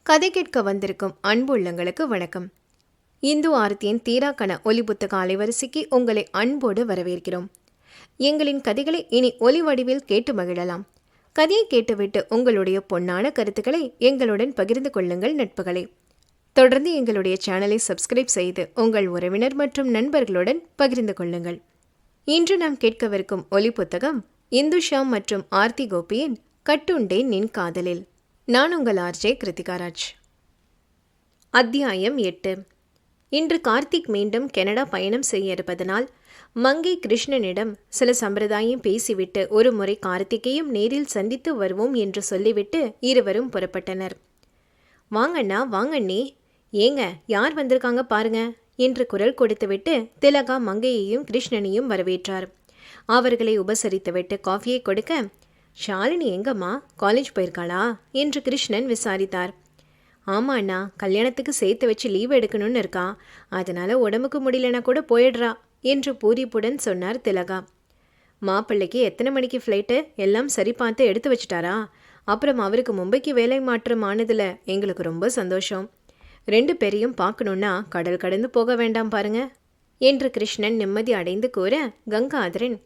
கதை கேட்க வந்திருக்கும் அன்பு உள்ளங்களுக்கு வணக்கம். இந்து ஆரத்தியின் தீராக்கண ஒலி புத்தக அலைவரிசைக்கு உங்களை அன்போடு வரவேற்கிறோம். எங்களின் கதைகளை இனி ஒலி வடிவில் கேட்டு மகிழலாம். கதையை கேட்டுவிட்டு உங்களுடைய பொன்னான கருத்துக்களை எங்களுடன் பகிர்ந்து கொள்ளுங்கள் நட்புகளே. தொடர்ந்து எங்களுடைய சேனலை சப்ஸ்கிரைப் செய்து உங்கள் உறவினர் மற்றும் நண்பர்களுடன் பகிர்ந்து கொள்ளுங்கள். இன்று நாம் கேட்கவிருக்கும் ஒலி புத்தகம் இந்துஷா மற்றும் ஆர்த்தி கோபியின் கட்டுண்டேன் நின் காதலில். நான் உங்கள் ஆர்ஜே கிருத்திகாராஜ். அத்தியாயம் 8. இன்று கார்த்திக் மீண்டும் கனடா பயணம் செய்ய இருப்பதனால் மங்கை கிருஷ்ணனிடம் சில சம்பிரதாயம் பேசிவிட்டு ஒரு முறை கார்த்திகையும் நேரில் சந்தித்து வருவோம் என்று சொல்லிவிட்டு இருவரும் புறப்பட்டனர். வாங்கண்ணா வாங்கண்ணே, ஏங்க யார் வந்திருக்காங்க பாருங்க என்று குரல் கொடுத்துவிட்டு திலகா மங்கையையும் கிருஷ்ணனையும் வரவேற்றார். அவர்களை உபசரித்துவிட்டு காஃபியை கொடுக்க, ஷாலினி எங்கம்மா, காலேஜ் போயிருக்காளா என்று கிருஷ்ணன் விசாரித்தார். ஆமா அண்ணா, கல்யாணத்துக்கு சேர்த்து வச்சு லீவ் எடுக்கணும்னு இருக்கா, அதனால உடம்புக்கு முடியலன்னா கூட போயிடுறா என்று பூரிப்புடன் சொன்னார் திலகா. மாப்பிள்ளைக்கு எத்தனை மணிக்கு ஃப்ளைட்டு எல்லாம் சரி பார்த்து எடுத்து வச்சுட்டாரா? அப்புறம் அவருக்கு மும்பைக்கு வேலை மாற்றம் ஆனதில் எங்களுக்கு ரொம்ப சந்தோஷம். 2 பேரையும் பார்க்கணுன்னா கடல் கடந்து போக வேண்டாம் பாருங்க என்று கிருஷ்ணன் நிம்மதி அடைந்து கூற, கங்காதரன்,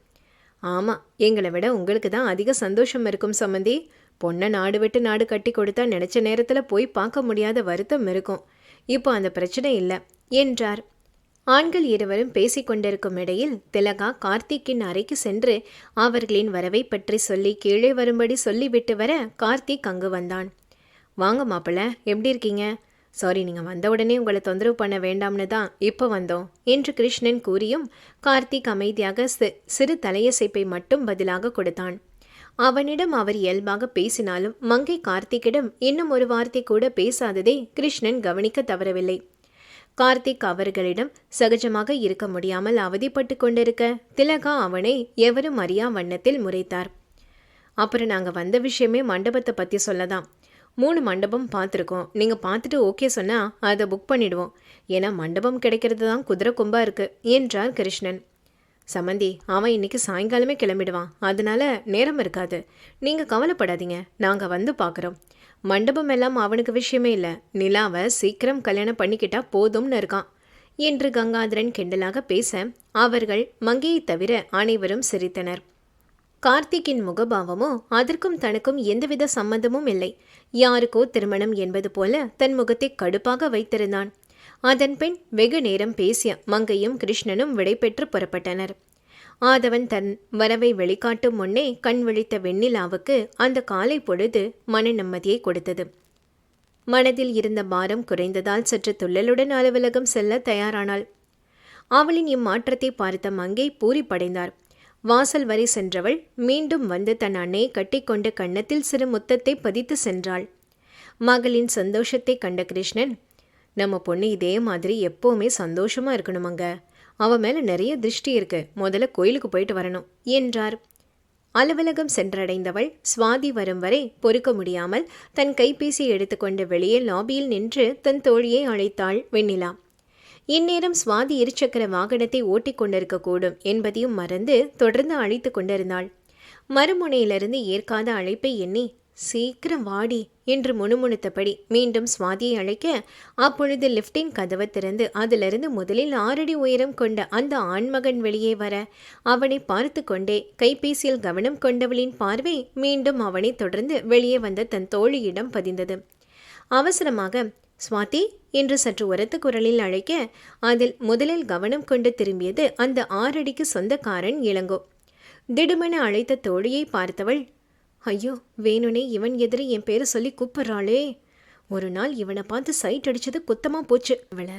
ஆமாம், எங்களை விட உங்களுக்கு தான் அதிக சந்தோஷம் இருக்கும் சம்மந்தி. பொண்ணை நாடு விட்டு நாடு கட்டி கொடுத்தா நினச்ச நேரத்தில் போய் பார்க்க முடியாத வருத்தம் இருக்கும். இப்போ அந்த பிரச்சனை இல்லை என்றார். ஆண்கள் இருவரும் பேசிக்கொண்டிருக்கும் இடையில் திலகா கார்த்திக்கின் அறைக்கு சென்று அவர்களின் வரவை பற்றி சொல்லி கீழே வரும்படி சொல்லிவிட்டு வர கார்த்திக் அங்கு வந்தான். வாங்க மாப்பிள்ள, எப்படி இருக்கீங்க? சாரி, நீங்கள் வந்த உடனே உங்களை தொந்தரவு பண்ண வேண்டாம்னு தான் இப்போ வந்தோம் என்று கிருஷ்ணன் கூறியும் கார்த்திக் அமைதியாக சிறு தலையசைப்பை மட்டும் பதிலாக கொடுத்தான். அவனிடம் அவர் இயல்பாக பேசினாலும் மங்கை கார்த்திக்கிடம் இன்னும் ஒரு வார்த்தை கூட பேசாததை கிருஷ்ணன் கவனிக்க தவறவில்லை. கார்த்திக் அவர்களிடம் சகஜமாக இருக்க முடியாமல் அவதிப்பட்டு கொண்டிருக்க திலகா அவனை எவரும் அறியா வண்ணத்தில் முறைத்தார். அப்புறம் நாங்கள் வந்த விஷயமே மண்டபத்தை பற்றி சொல்லதான். 3 மண்டபம் பார்த்துருக்கோம். நீங்கள் பார்த்துட்டு ஓகே சொன்னால் அதை புக் பண்ணிடுவோம். ஏன்னா மண்டபம் கிடைக்கிறது தான் குதிரை கொம்பா இருக்கு என்றார் கிருஷ்ணன். சமந்தி, அவன் இன்னைக்கு சாயங்காலமே கிளம்பிடுவான், அதனால நேரம் இருக்காது. நீங்கள் கவலைப்படாதீங்க, நாங்கள் வந்து பார்க்குறோம். மண்டபம் எல்லாம் அவனுக்கு விஷயமே இல்லை, நிலாவை சீக்கிரம் கல்யாணம் பண்ணிக்கிட்டா போதும்னு இருக்கான் என்று கங்காதரன் கிண்டலாக பேச அவர்கள் மங்கையை தவிர அனைவரும் சிரித்தனர். கார்த்திக்கின் முகபாவமோ அதற்கும் தனக்கும் எந்தவித சம்மந்தமும் இல்லை. யாருக்கோ திருமணம் என்பது போல தன் முகத்தை கடுப்பாக வைத்திருந்தான். அதன் பின் வெகு நேரம் பேசிய மங்கையும் கிருஷ்ணனும் விடைபெற்று புறப்பட்டனர். ஆதவன் தன் வரவை வெளிக்காட்டும் முன்னே கண் விழித்த வெண்ணிலாவுக்கு அந்த காலை பொழுது மன நிம்மதியை கொடுத்தது. மனதில் இருந்த பாரம் குறைந்ததால் சற்று துள்ளலுடன் அலுவலகம் செல்ல தயாரானாள். அவளின் இம்மாற்றத்தை பார்த்த மங்கை பூரிப்படைந்தார். வாசல் வரை சென்றவள் மீண்டும் வந்து தன் அன்னையை கட்டிக்கொண்டு கன்னத்தில் சிறு முத்தத்தை பதித்து சென்றாள். மகளின் சந்தோஷத்தை கண்ட கிருஷ்ணன், நம்ம பொண்ணு இதே மாதிரி எப்போவுமே சந்தோஷமா இருக்கணுமங்க, அவன் மேலே நிறைய திருஷ்டி இருக்கு, முதல்ல கோயிலுக்கு போயிட்டு வரணும் என்றார். அலுவலகம் சென்றடைந்தவள் சுவாதி வரும் வரை பொறுக்க முடியாமல் தன் கைபேசியை எடுத்துக்கொண்டு வெளியே லாபியில் நின்று தன் தோழியை அழைத்தாள் வெண்ணிலா. இந்நேரம் சுவாதி இருசக்கர வாகனத்தை ஓட்டிக் கொண்டிருக்கக்கூடும் என்பதையும் மறந்து தொடர்ந்து அழைத்து கொண்டிருந்தாள். மறுமுனையிலிருந்து ஏற்காத அழைப்பை எண்ணி, சீக்கிரம் வாடி என்று முணுமுணுத்தபடி மீண்டும் சுவாதியை அழைக்க, அப்பொழுது லிப்டின் கதவை திறந்து அதிலிருந்து முதலில் 6 அடி உயரம் கொண்ட அந்த ஆண்மகன் வெளியே வர அவனை பார்த்து கொண்டே கைபேசியில் கவனம் கொண்டவளின் பார்வை மீண்டும் அவனை தொடர்ந்து வெளியே வந்த தன் தோழியிடம் பதிந்தது. அவசரமாக ஸ்வாதி என்று சற்று உரத்த குரலில் அழைக்க அதில் முதலில் கவனம் கொண்டு திரும்பியது அந்த 6 அடிக்கு சொந்தக்காரன் இளங்கோ. திடுமென அழைத்த தோழியை பார்த்தவள், ஐயோ வேணுனே இவன் எதிரே என் பேரை சொல்லி கூப்பிட்றாளே, ஒரு நாள் இவனை பார்த்து சைட் அடிச்சது குத்தமா போச்சு அவள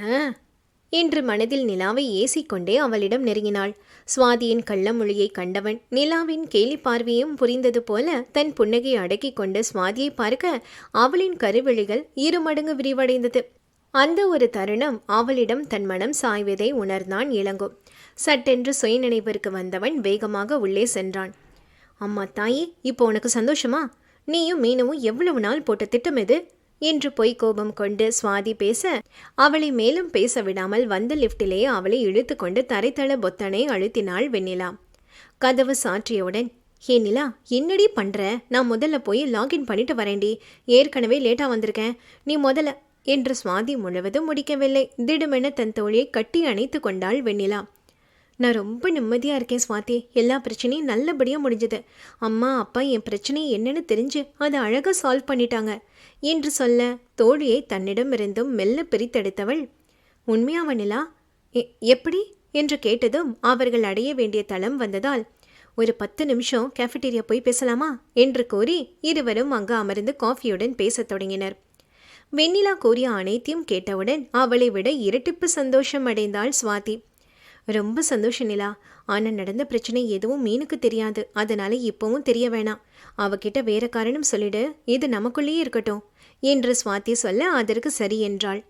என்று மனதில் நிலாவை ஏசிக்கொண்டே அவளிடம் நெருங்கினாள். சுவாதியின் கள்ளமொழியை கண்டவன் நிலாவின் கேலி பார்வையும் புரிந்தது போல தன் புன்னகை அடக்கி கொண்டு சுவாதியை பார்க்க அவளின் கருவிழிகள் 2 மடங்கு விரிவடைந்தது. அந்த ஒரு தருணம் அவளிடம் தன் மனம் சாய்வதை உணர்ந்தான் இளங்கோ. சட்டென்று சுயநினைவிற்கு வந்தவன் வேகமாக உள்ளே சென்றான். அம்மா தாயே, இப்போ உனக்கு சந்தோஷமா? நீயும் மீனவும் எவ்வளவு நாள் போட்ட திட்டம் இது என்று பொய் கோபம் கொண்டு சுவாதி பேச அவளை மேலும் பேச விடாமல் வந்த லிப்டிலே அவளை இழுத்து கொண்டு தரைத்தள பொத்தனை அழுத்தினாள் வெண்ணிலா. கதவு சாற்றியவுடன், ஏ நிலா, என்னடி பண்ற? நான் முதல்ல போய் லாகின் பண்ணிட்டு வரேன்டி. ஏற்கனவே லேட்டா வந்திருக்கேன். நீ முதல்ல என்று சுவாதி முழுவதும் முடிக்கவில்லை. திடுமென தன் தோழியை கட்டி அணைத்து கொண்டாள் வெண்ணிலா. நான் ரொம்ப நிம்மதியாக இருக்கேன் சுவாதி. எல்லா பிரச்சனையும் நல்லபடியாக முடிஞ்சது. அம்மா அப்பா என் பிரச்சனை என்னன்னு தெரிஞ்சு அதை அழகாக சால்வ் பண்ணிட்டாங்க என்று சொல்ல தோழியை தன்னிடமிருந்தும் மெல்ல பிரித்தெடுத்தவள், உண்மையா வெண்ணிலா? எப்படி என்று கேட்டதும் அவர்கள் அடைய வேண்டிய தளம் வந்ததால், ஒரு 10 நிமிஷம் கேஃபட்டீரியா போய் பேசலாமா என்று கூறி இருவரும் அங்கு அமர்ந்து காஃபியுடன் பேசத் தொடங்கினர். வெண்ணிலா கூறிய அனைத்தையும் கேட்டவுடன் அவளை விட இரட்டிப்பு சந்தோஷம் அடைந்தாள் சுவாதி. ரொம்ப சந்தோஷம் நிலா. ஆனால் நடந்த பிரச்சனை எதுவும் மீனுக்கு தெரியாது. அதனால இப்பவும் தெரிய வேணாம். அவகிட்ட வேற காரணம் சொல்லிடு, இது நமக்குள்ளேயே இருக்கட்டும் என்று சுவாதி சொல்ல அதற்கு சரி என்றாள்.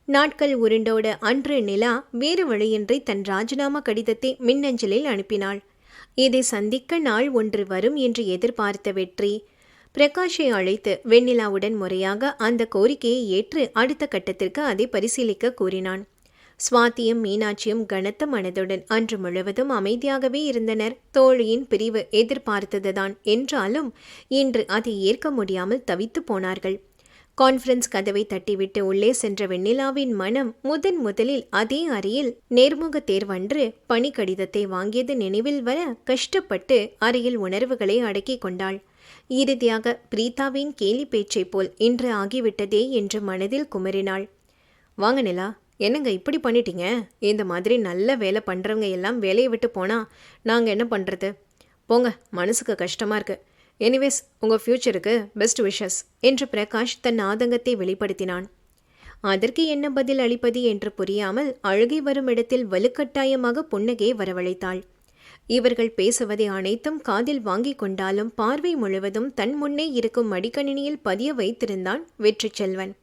நாட்கள் உருண்டோட அன்று நிலா வேறு வழியின்றி தன் ராஜினாமா கடிதத்தை மின்னஞ்சலில் அனுப்பினாள். இதை சந்திக்க நாள் ஒன்று வரும் என்று எதிர்பார்த்த வெற்றி பிரகாஷை அழைத்து வெண்ணிலாவுடன் முறையாக அந்த கோரிக்கையை ஏற்று அடுத்த கட்டத்திற்கு அதை பரிசீலிக்க கூறினான். சுவாதியும் மீனாட்சியும் கனத்த மனதுடன் அன்று முழுவதும் அமைதியாகவே இருந்தனர். தோழியின் பிரிவு எதிர்பார்த்ததுதான் என்றாலும் இன்று அதை ஏற்க முடியாமல் தவித்து போனார்கள். கான்ஃபரன்ஸ் கதவை தட்டிவிட்டு உள்ளே சென்ற வெண்ணிலாவின் மனம் முதலில் அதே அறையில் நேர்முக தேர்வன்று பணி கடிதத்தை வாங்கியது நினைவில் வர கஷ்டப்பட்டு அறையில் உணர்வுகளை அடக்கிக் கொண்டாள். இறுதியாக பிரீதாவின் கேலி பேச்சை போல் இன்று ஆகிவிட்டதே என்று மனதில் குமரினாள். வாங்க நிலா, என்னங்க இப்படி பண்ணிட்டீங்க? இந்த மாதிரி நல்ல வேலை பண்ணுறவங்க எல்லாம் வேலையை விட்டு போனால் நாங்கள் என்ன பண்ணுறது? போங்க, மனசுக்கு கஷ்டமாக இருக்குது. எனிவேஸ், உங்கள் ஃப்யூச்சருக்கு பெஸ்ட் விஷஸ் என்று பிரகாஷ் தன் ஆதங்கத்தை வெளிப்படுத்தினான். அதற்கு என்ன பதில் அளிப்பது என்று புரியாமல் அழுகை வரும் இடத்தில் வலுக்கட்டாயமாக புன்னகையை வரவழைத்தாள். இவர்கள் பேசுவதை அனைத்தும் காதில் வாங்கி கொண்டாலும் பார்வை முழுவதும் தன் முன்னே இருக்கும் மடிக்கணினியில் பதிய வைத்திருந்தான் வெற்றி செல்வன்.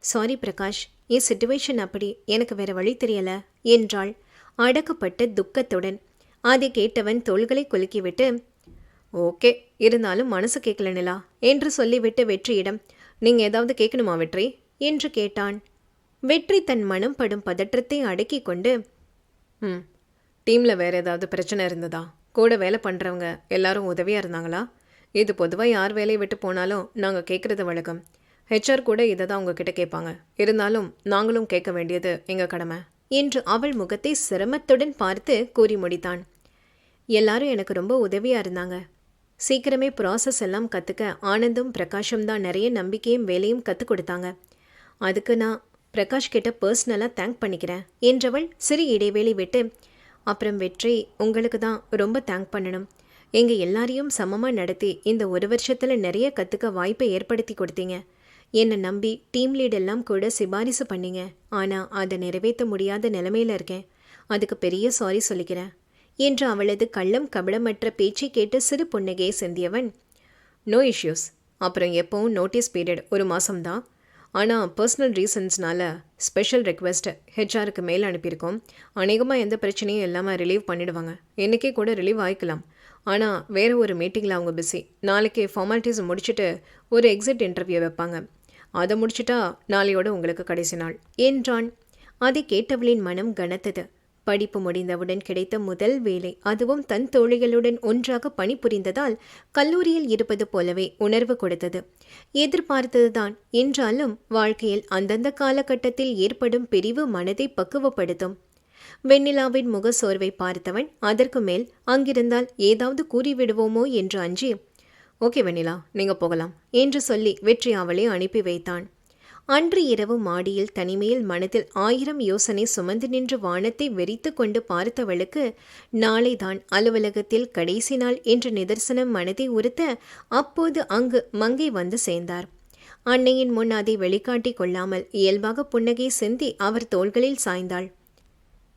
சாரி பிரகாஷ், என் சிச்சுவேஷன் அப்படி, எனக்கு வேற வழி தெரியல என்றாள் அடக்கப்பட்ட துக்கத்துடன். அதை கேட்டவன் தோள்களை குலுக்கிவிட்டு, ஓகே, இருந்தாலும் மனசு கேட்கல நிலா என்று சொல்லிவிட்டு வெற்றியிடம், நீங்கள் ஏதாவது கேட்கணுமா வெற்றி என்று கேட்டான். வெற்றி தன் மனம் படும் பதற்றத்தை அடக்கி கொண்டு, டீமில் வேறு ஏதாவது பிரச்சனை இருந்ததா? கூட வேலை பண்ணுறவங்க எல்லாரும் உதவியாக இருந்தாங்களா? இது பொதுவாக யார் வேலையை விட்டு போனாலும் நாங்கள் கேட்குறது வழக்கம். ஹெச்ஆர் கூட இதை தான் உங்ககிட்ட கேட்பாங்க. இருந்தாலும் நாங்களும் கேட்க வேண்டியது எங்கள் கடமை என்று அவள் முகத்தை சிரமத்துடன் பார்த்து கூறி முடித்தான். எல்லாரும் எனக்கு ரொம்ப உதவியாக இருந்தாங்க. சீக்கிரமே ப்ராசஸ் எல்லாம் கற்றுக்க ஆனந்தும் பிரகாஷும் தான் நிறைய நம்பிக்கையும் வேலையும் கற்றுக் கொடுத்தாங்க. அதுக்கு நான் பிரகாஷ் கிட்ட பர்சனலாக தேங்க் பண்ணிக்கிறேன் என்றவள் சிறு இடைவேளை விட்டு, அப்புறம் வெற்றி, உங்களுக்கு தான் ரொம்ப தேங்க் பண்ணணும். எங்கள் எல்லாரையும் சமமாக நடத்தி இந்த 1 வருஷத்தில் நிறைய கற்றுக்க வாய்ப்பை ஏற்படுத்தி கொடுத்தீங்க. என்னை நம்பி டீம் லீடெல்லாம் கூட சிபாரிசு பண்ணீங்க. ஆனால் அதை நிறைவேற்ற முடியாத நிலைமையில் இருக்கேன். அதுக்கு பெரிய சாரி சொல்லிக்கிறேன் என்று அவளது கள்ளம் கபடமற்ற பேச்சை கேட்டு சிறு புன்னகையை சிந்தியவன், நோ இஷ்யூஸ். அப்புறம் எப்போவும் நோட்டீஸ் பீரியட் 1 மாதம்தான். ஆனால் பர்சனல் ரீசன்ஸ்னால ஸ்பெஷல் ரெக்வெஸ்ட் ஹெச்ஆருக்கு மேல் அனுப்பியிருக்கோம். அநேகமாக எந்த பிரச்சனையும் இல்லாமல் ரிலீவ் பண்ணிவிடுவாங்க. இன்றைக்கே கூட ரிலீவ் ஆகிக்கலாம். ஆனால் வேறு ஒரு மீட்டிங்கில் அவங்க பிஸி. நாளைக்கு ஃபார்மாலிட்டிஸ் முடிச்சுட்டு ஒரு எக்ஸிட் இன்டர்வியூ வைப்பாங்க. அதை முடிச்சுட்டா நாளையோடு உங்களுக்கு கடைசி நாள் என்றான். அதை கேட்டவளின் மனம் கனத்தது. படிப்பு முடிந்தவுடன் கிடைத்த முதல் வேலை, அதுவும் தன் தோழிகளுடன் ஒன்றாக பணிபுரிந்ததால் கல்லூரியில் இருப்பது போலவே உணர்வு கொடுத்தது. எதிர்பார்த்ததுதான் என்றாலும் வாழ்க்கையில் அந்தந்த காலகட்டத்தில் ஏற்படும் பிரிவு மனதை பக்குவப்படுத்தும். வெண்ணிலாவின் முக சோர்வை பார்த்தவன் அதற்கு மேல் அங்கிருந்தால் ஏதாவது கூறிவிடுவோமோ என்று அஞ்சி, ஓகே வெண்ணிலா, நீங்கள் போகலாம் என்று சொல்லி வெற்றி அவளை அனுப்பி வைத்தான். அன்று இரவு மாடியில் தனிமையில் மனதில் 1000 யோசனை சுமந்து நின்று வானத்தை வெறித்து கொண்டு பார்த்தவளுக்கு நாளைதான் அலுவலகத்தில் கடைசி நாள் என்ற நிதர்சனம் மனதை உறுத்த அப்போது அங்கு மங்கை வந்து சேர்ந்தார். அன்னையின் முன் அதை வெளிக்காட்டி கொள்ளாமல் இயல்பாக புன்னகை சிந்தி அவர் தோள்களில் சாய்ந்தாள்.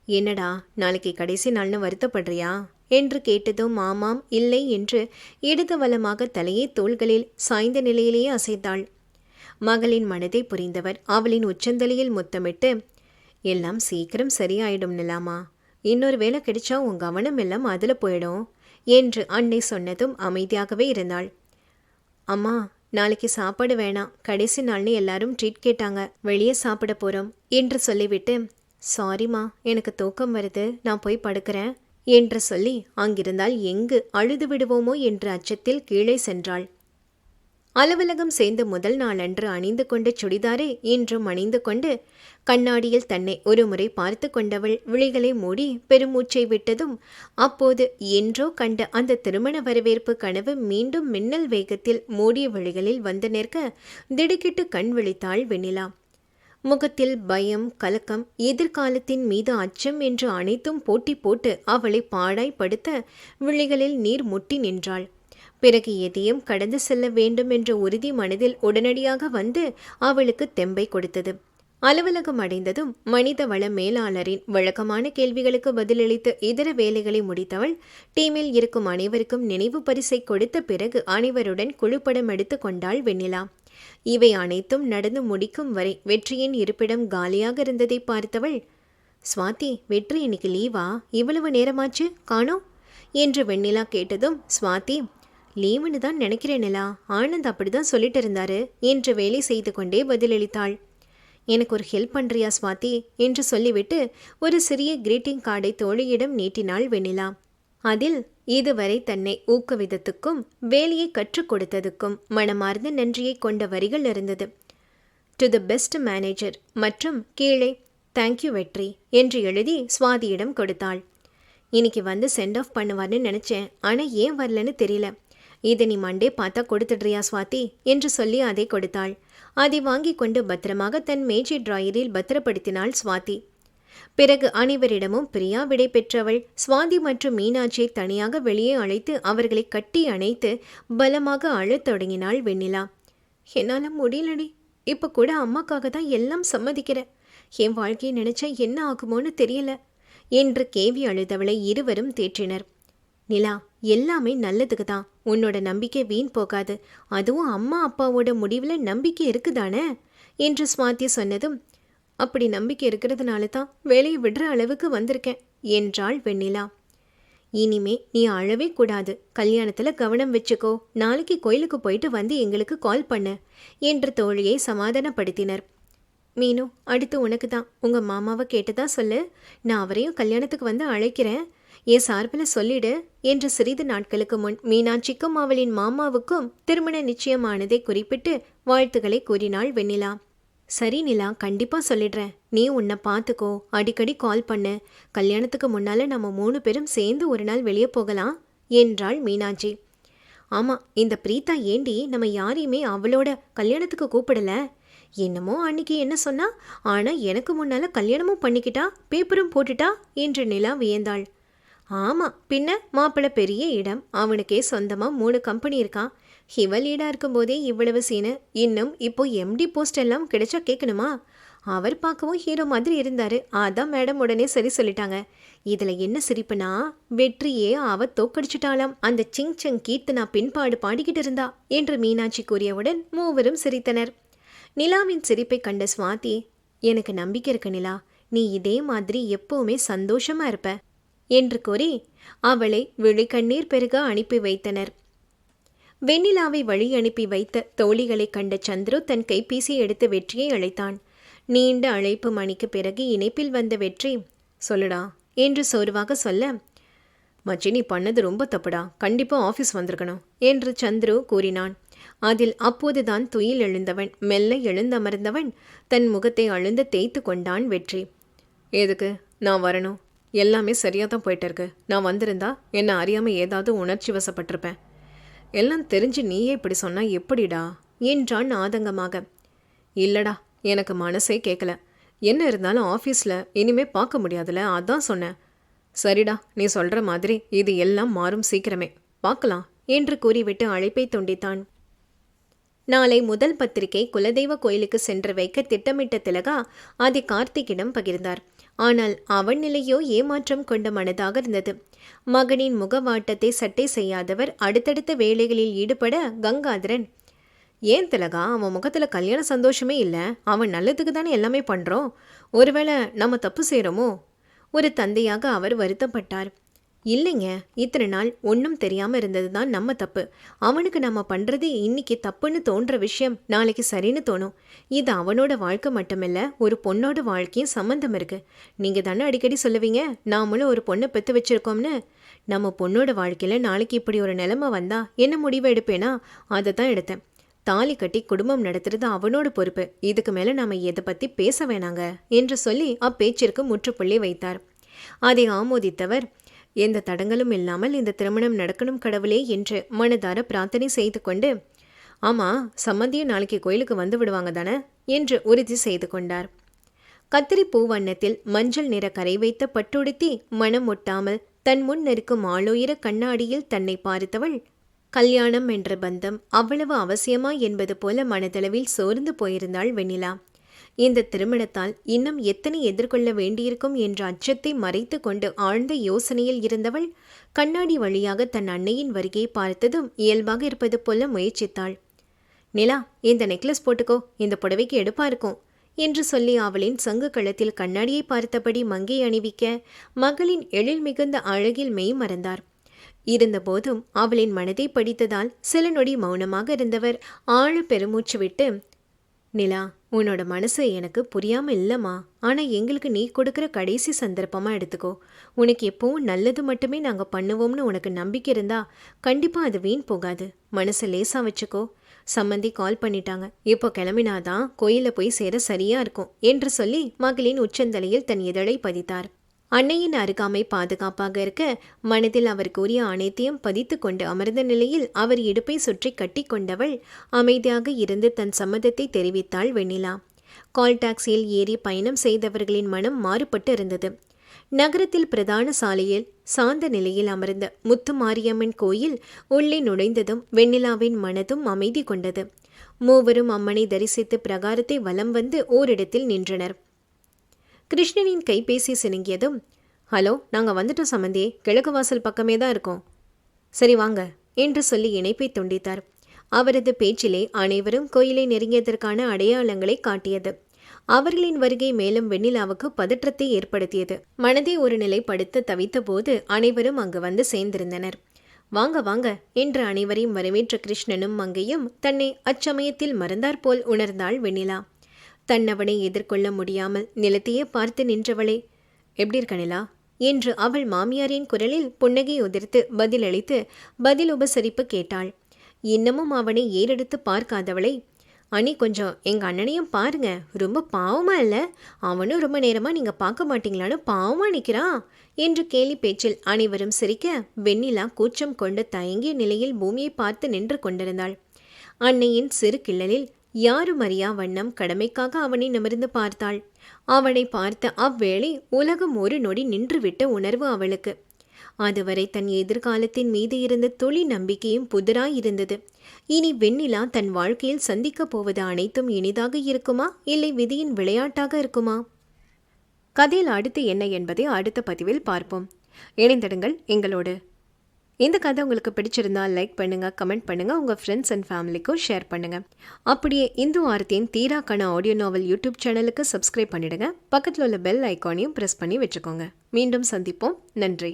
என்னடா, நாளைக்கு கடைசி நாள்னு வருத்தப்படுறியா என்று கேட்டதும் ஆமாம் இல்லை என்று இடது வலமாக தலையை தோள்களில் சாய்ந்த நிலையிலேயே அசைத்தாள். மகளின் மனதை புரிந்தவர் அவளின் உச்சந்தலையில் முத்தமிட்டு, எல்லாம் சீக்கிரம் சரியாயிடும் நிலாமா, இன்னொரு வேலை கிடைச்சா உன் கவனம் எல்லாம் அதில் போயிடும் என்று அன்னை சொன்னதும் அமைதியாகவே இருந்தாள். அம்மா, நாளைக்கு சாப்பாடு வேணாம், கடைசி நாள்னு எல்லாரும் ட்ரீட் கேட்டாங்க, வெளியே சாப்பிட போகிறோம் என்று சொல்லிவிட்டு, சாரிம்மா, எனக்கு தூக்கம் வருது, நான் போய் படுக்கிறேன் என்று சொல்லி அங்கிருந்தால் எங்கு அழுது விடுவோமோ என்ற அச்சத்தில் கீழே சென்றாள். அலுவலகம் சேர்ந்த முதல் நாளன்று அணிந்து கொண்ட சுடிதாரை இன்றும் அணிந்து கொண்டு கண்ணாடியில் தன்னை ஒரு முறை பார்த்து கொண்டவள் விழிகளை மூடி பெருமூச்சை விட்டதும் அப்போது என்றோ கண்ட அந்த திருமண வரவேற்பு கனவு மீண்டும் மின்னல் வேகத்தில் மூடிய விழிகளில் வந்து நிற்க திடுக்கிட்டு கண் விழித்தாள் வெண்ணிலா. முகத்தில் பயம், கலக்கம், எதிர்காலத்தின் மீது அச்சம் என்று அனைத்தும் போட்டி போட்டு அவளை பாடாய்படுத்த விழிகளில் நீர் முட்டி நின்றாள். பிறகு எதையும் கடந்து செல்ல வேண்டும் என்ற உறுதி மனதில் உடனடியாக வந்து அவளுக்கு தெம்பை கொடுத்தது. அலுவலகம் அடைந்ததும் மனித வள மேலாளரின் வழக்கமான கேள்விகளுக்கு பதிலளித்து இதர வேலைகளை முடித்தவள் டீமில் இருக்கும் அனைவருக்கும் நினைவு பரிசை கொடுத்த பிறகு அனைவருடன் குழுப்படம் எடுத்து கொண்டாள் வெண்ணிலா. இவை அனைத்தும் நடந்து முடிக்கும் வரை வெற்றியின் இருப்பிடம் காலியாக இருந்ததை பார்த்தவள், "ஸ்வாதி, வெற்றி இன்னைக்கு லீவா? இவ்வளவு நேரமாச்சு காணோம்?" என்று வெண்ணிலா கேட்டதும், "ஸ்வாதி, லீவுன்னு தான் நினைக்கிறேன் நிலா. ஆனந்த் அப்படிதான் சொல்லிட்டு இருந்தாரு" என்று வேலை செய்து கொண்டே பதிலளித்தாள். "எனக்கு ஒரு ஹெல்ப் பண்ணுறியா ஸ்வாதி?" என்று சொல்லிவிட்டு ஒரு சிறிய கிரீட்டிங் கார்டை தோழியிடம் நீட்டினாள் வெண்ணிலா. அதில் இதுவரை தன்னை ஊக்குவித்ததுக்கும் வேலையை கற்றுக் கொடுத்ததுக்கும் மனமார்ந்த நன்றியை கொண்ட வரிகள் இருந்தது. டு தி பெஸ்ட் மேனேஜர் மற்றும் கீழே தேங்க்யூ வெற்றி என்று எழுதி ஸ்வாதியிடம் கொடுத்தாள். "இன்னைக்கு வந்து சென்ட் ஆஃப் பண்ணுவார்னு நினச்சேன், ஆனால் ஏன் வரலன்னு தெரியல. இதை நீ மண்டே பார்த்தா கொடுத்துடுறியா ஸ்வாதி?" என்று சொல்லி அதை கொடுத்தாள். அதை வாங்கி கொண்டு பத்திரமாக தன் மேஜை டிராயரில் பத்திரப்படுத்தினாள் ஸ்வாதி. பிறகு அனைவரிடமும் பிரியா விடை பெற்றவள் ஸ்வாதி மற்றும் மீனாட்சியை தனியாக வெளியே அழைத்து அவர்களை கட்டி அணைத்து பலமாக அழத் தொடங்கினாள் வெண்ணிலா. "என்னால் முடியலடி. இப்போ கூட அம்மாக்காக தான் எல்லாம் சம்மதிக்கிறேன். என் வாழ்க்கையை நினைச்சா என்ன ஆகுமோன்னு தெரியல" என்று கேவி அழுதவளை இருவரும் தேற்றினர். "நிலா, எல்லாமே நல்லதுக்கு தான். உன்னோட நம்பிக்கை வீண் போகாது. அதுவும் அம்மா அப்பாவோட முடிவில் நம்பிக்கை இருக்குதானே" என்று ஸ்வாதி சொன்னதும், "அப்படி நம்பிக்கை இருக்கிறதுனால தான் வேலையை விடுற அளவுக்கு வந்திருக்கேன்" என்றாள் வெண்ணிலா. "இனிமே நீ அழவே கூடாது. கல்யாணத்தில் கவனம் வச்சுக்கோ. நாளைக்கு கோயிலுக்கு போயிட்டு வந்து எங்களுக்கு கால் பண்ணு" என்று தோழியை சமாதானப்படுத்தினர். "மீனு, அடுத்து உனக்கு தான். உங்கள் மாமாவை கேட்டதா சொல்லு. நான் அவரையும் கல்யாணத்துக்கு வந்து அழைக்கிறேன். என் சார்பில் சொல்லிடு" என்று சிறிது நாட்களுக்கு முன் மீனாட்சிக்கும் அவளின் மாமாவுக்கும் திருமண நிச்சயமானதை குறிப்பிட்டு வாழ்த்துக்களை கூறினாள் வெண்ணிலா. "சரி நிலா, கண்டிப்பாக சொல்லிடுறேன். நீ உன்னை பார்த்துக்கோ. அடிக்கடி கால் பண்ணு. கல்யாணத்துக்கு முன்னால் நம்ம 3 பேரும் சேர்ந்து ஒரு நாள் வெளியே போகலாம்" என்றாள் மீனாட்சி. "ஆமாம், இந்த பிரீத்தா ஏண்டி நம்ம யாரையுமே அவளோட கல்யாணத்துக்கு கூப்பிடல? என்னமோ அன்னைக்கு என்ன சொன்னா, ஆனால் எனக்கு முன்னால் கல்யாணமும் பண்ணிக்கிட்டா, பேப்பரும் போட்டுட்டா" என்று நிலா வியந்தாள். "ஆமாம், பின்ன மாப்பிள்ளை பெரிய இடம். அவனுக்கே சொந்தமாக 3 கம்பெனி இருக்கான். இவள் லீடாக இருக்கும்போதே இவ்வளவு சீனு. இன்னும் இப்போ எம்டி போஸ்ட் எல்லாம் கிடைச்சா கேட்கணுமா? அவர் பார்க்கவும் ஹீரோ மாதிரி இருந்தார். அதான் மேடம் உடனே சரி சொல்லிட்டாங்க. இதில் என்ன சிரிப்புனா, வெற்றியே அவ தோக்கடிச்சுட்டாலாம். அந்த சிங் சங் கீர்த்தனா பின்பாடு பாடிக்கிட்டு இருந்தா" என்று மீனாட்சி கூறியவுடன் மூவரும் சிரித்தனர். நிலாவின் சிரிப்பை கண்ட ஸ்வாதி, "எனக்கு நம்பிக்கை இருக்கு நிலா. நீ இதே மாதிரி எப்பவுமே சந்தோஷமா இருப்ப" என்று கூறி அவளை விழிக்கண்ணீர் பெருக அனுப்பி வைத்தனர். வெண்ணிலாவை வழி அனுப்பி வைத்த தோழிகளை கண்ட சந்துரு தன் கைபேசியை எடுத்து வெற்றியை அழைத்தான். நீண்ட அழைப்பு மணிக்கு பிறகு இணைப்பில் வந்த வெற்றி, "சொல்லுடா" என்று சோர்வாக சொல்ல, "மச்சி, நீ பண்ணது ரொம்ப தப்புடா. கண்டிப்பாக ஆஃபீஸ் வந்திருக்கணும்" என்று சந்துரு கூறினான். அதில் அப்போதுதான் துயில் எழுந்தவன் மெல்ல எழுந்தமர்ந்தவன் தன் முகத்தை அழுந்த தேய்த்து கொண்டான் வெற்றி. "எதுக்கு நான் வரணும்? எல்லாமே சரியாக தான் போயிட்டு இருக்கு. நான் வந்திருந்தா என்னை அறியாமல் ஏதாவது உணர்ச்சி வசப்பட்டிருப்பேன். எல்லாம் தெரிஞ்சு நீயே இப்படி சொன்னா எப்படிடா" என்றான் ஆதங்கமாக. "இல்லடா, எனக்கு மனசே கேட்கல. என்ன இருந்தாலும் ஆஃபீஸில் இனிமே பார்க்க முடியாதுல, அதான் சொன்னேன்." "சரிடா, நீ சொல்கிற மாதிரி இது எல்லாம் மாறும் சீக்கிரமே. பார்க்கலாம்" என்று கூறிவிட்டு அழைப்பை துண்டித்தான். நாளை முதல் பத்திரிகை குலதெய்வ கோயிலுக்கு சென்று வைக்க திட்டமிட்ட திலகா அதை கார்த்திக்கிடம் பகிர்ந்தார். ஆனால் அவன் நிலையோ ஏமாற்றம் கொண்ட மனதாக இருந்தது. மகனின் முகவாட்டத்தை சட்டை செய்யாதவர் அடுத்தடுத்த வேலைகளில் ஈடுபட கங்காதரன், "ஏன் திலகா, அவன் முகத்தில் கல்யாண சந்தோஷமே இல்லை. அவன் நல்லதுக்கு தானே எல்லாமே பண்ணுறோம். ஒருவேளை நம்ம தப்பு செய்கிறோமோ?" ஒரு தந்தையாக அவர் வருத்தப்பட்டார். இல்லைங்க, இத்தனை நாள் ஒன்றும் தெரியாமல் இருந்தது தான் நம்ம தப்பு. அவனுக்கு நம்ம பண்ணுறது இன்னைக்கு தப்புன்னு தோன்ற விஷயம் நாளைக்கு சரின்னு தோணும். இது அவனோட வாழ்க்கை மட்டுமில்ல, ஒரு பொண்ணோட வாழ்க்கையும் சம்மந்தம் இருக்கு. நீங்கள் தானே அடிக்கடி சொல்லுவீங்க நாமளும் ஒரு பொண்ணை பெற்று வச்சிருக்கோம்னு. நம்ம பொண்ணோட வாழ்க்கையில் நாளைக்கு இப்படி ஒரு நிலைமை வந்தா என்ன முடிவு எடுப்பேனா அதை தான் எடுத்தேன். தாலி கட்டி குடும்பம் நடத்துறது அவனோட பொறுப்பு. இதுக்கு மேலே நாம் எதை பற்றி பேச வேணாங்க என்று சொல்லி அப்பேச்சிற்கு முற்றுப்புள்ளி வைத்தார். அதை ஆமோதித்தவர், எந்த தடங்களும் இல்லாமல் இந்த திருமணம் நடக்கணும் கடவுளே என்று மனதார பிரார்த்தனை செய்து கொண்டு, ஆமா, சம்மந்தியும் நாளைக்கு கோயிலுக்கு வந்து விடுவாங்க தானே என்று உறுதி செய்து கொண்டார். கத்திரி பூ வண்ணத்தில் மஞ்சள் நிற கரை வைத்த பட்டுடுத்தி மனம் ஒட்டாமல் தன் முன் நிற்கும் ஆளுயர கண்ணாடியில் தன்னை பார்த்தவள், கல்யாணம் என்ற பந்தம் அவ்வளவு அவசியமா என்பது போல மனதளவில் சோர்ந்து போயிருந்தாள் வெண்ணிலா. இந்த திருமணத்தால் இன்னும் எத்தனை எதிர்கொள்ள வேண்டியிருக்கும் என்ற அச்சத்தை மறைத்து கொண்டு ஆழ்ந்த யோசனையில் இருந்தவள் கண்ணாடி வழியாக தன் அன்னையின் வருகையை பார்த்ததும் இயல்பாக இருப்பது போல முயற்சித்தாள். நிலா, இந்த நெக்லஸ் போட்டுக்கோ, இந்த புடவைக்கு எடுப்பா இருக்கும் என்று சொல்லி அவளின் சங்கு களத்தில் கண்ணாடியை பார்த்தபடி மங்கை அணிவிக்க மகளின் எழில் மிகுந்த அழகில் மெய் மறந்தார். இருந்தபோதும் அவளின் மனதை படித்ததால் சில நொடி மௌனமாக இருந்தவர் ஆழ பெருமூச்சு விட்டு, நிலா, உன்னோட மனசு எனக்கு புரியாமல் இல்லைம்மா. ஆனால் எங்களுக்கு நீ கொடுக்குற கடைசி சந்தர்ப்பமாக எடுத்துக்கோ. உனக்கு எப்பவும் நல்லது மட்டுமே நாங்கள் பண்ணுவோம்னு உனக்கு நம்பிக்கை இருந்தா கண்டிப்பாக அது வீண் போகாது. மனசை லேசாக வச்சுக்கோ. சம்மந்தி கால் பண்ணிட்டாங்க, இப்போ கிளம்பினாதான் கோயிலில் போய் சேர சரியா இருக்கும் என்று சொல்லி மகளின் உச்சந்தலையில் தன் இதழை பதித்தார். அன்னையின் அருகாமை பாதுகாப்பாக இருக்க மனதில் அவர் கூறிய அனைத்தையும் பதித்து கொண்டு அமர்ந்த நிலையில் அவர் இடுப்பை சுற்றி கட்டி கொண்டவள் அமைதியாக இருந்து தன் சம்மதத்தை தெரிவித்தாள் வெண்ணிலா. கால் டாக்ஸியில் ஏறி பயணம் செய்தவர்களின் மனம் மாறுபட்டு இருந்தது. நகரத்தில் பிரதான சாலையில் சாந்த நிலையில் அமர்ந்த முத்து மாரியம்மன் கோயில் உள்ளே நுழைந்ததும் வெண்ணிலாவின் மனதும் அமைதி கொண்டது. மூவரும் அம்மனை தரிசித்து பிரகாரத்தை வலம் வந்து ஓரிடத்தில் நின்றனர். கிருஷ்ணனின் கைபேசி சினுங்கியதும், ஹலோ, நாங்கள் வந்துட்டோம் சம்மந்தி, கிழக்கு வாசல் பக்கமே தான் இருக்கோம். சரி வாங்க என்று சொல்லி இணைப்பை துண்டித்தார். அவரது பேச்சிலே அனைவரும் கோயிலை நெருங்கியதற்கான அடையாளங்களை காட்டியது. அவர்களின் வருகை மேலும் வெண்ணிலாவுக்கு பதற்றத்தை ஏற்படுத்தியது. மனதை ஒரு நிலைப்படுத்த தவித்த போது அனைவரும் அங்கு வந்து சேர்ந்திருந்தனர். வாங்க வாங்க என்று அனைவரையும் வரவேற்ற கிருஷ்ணனும் மங்கையும் தன்னை அச்சமயத்தில் மறந்தாற்போல் உணர்ந்தாள் வெண்ணிலா. தன்னவனை எதிர்கொள்ள முடியாமல் நிலத்தையே பார்த்து நின்றவளே, எப்படி இருக்க நிலா என்று அவள் மாமியாரின் குரலில் புன்னகை உதிர்த்து பதிலளித்து பதில் உபசரிப்பு கேட்டாள். இன்னமும் அவனை ஏறெடுத்து பார்க்காதவளை, அனி கொஞ்சம் எங்கள் அண்ணனையும் பாருங்க, ரொம்ப பாவமா இல்லை? அவனும் ரொம்ப நேரமாக நீங்கள் பார்க்க மாட்டீங்களான்னு பாவமாக நிற்கிறான் என்று கேலி பேச்சில் அனைவரும் சிரிக்க வெண்ணிலா கூச்சம் கொண்டு தயங்கிய நிலையில் பூமியை பார்த்து நின்று கொண்டிருந்தாள். அன்னையின் சிறு கிள்ளலில் யாரும் அறியா வண்ணம் கடமைக்காக அவனை நிமிர்ந்து பார்த்தாள். அவனை பார்த்த அவ்வேளை உலகம் ஒரு நொடி நின்றுவிட்ட உணர்வு அவளுக்கு. அதுவரை தன் எதிர்காலத்தின் மீது இருந்த துளி நம்பிக்கையும் புதிராயிருந்தது. இனி வெண்ணிலா தன் வாழ்க்கையில் சந்திக்கப் போவது அனைத்தும் இனிதாக இருக்குமா, இல்லை விதியின் விளையாட்டாக இருக்குமா? கதையில் அடுத்து என்ன என்பதை அடுத்த பதிவில் பார்ப்போம். இணைந்திடுங்கள் எங்களோடு. இந்த கதை உங்களுக்கு பிடிச்சிருந்தா லைக் பண்ணுங்கள், கமெண்ட் பண்ணுங்கள், உங்கள் ஃப்ரெண்ட்ஸ் அண்ட் ஃபேமிலிக்கும் ஷேர் பண்ணுங்கள். அப்படியே இந்து ஆர்த்தியின் தீராக்கான ஆடியோ நாவல் யூடியூப் சேனலுக்கு சப்ஸ்கிரைப் பண்ணிடுங்க. பக்கத்தில் உள்ள பெல் ஐக்கானையும் ப்ரெஸ் பண்ணி வச்சுக்கோங்க. மீண்டும் சந்திப்போம். நன்றி.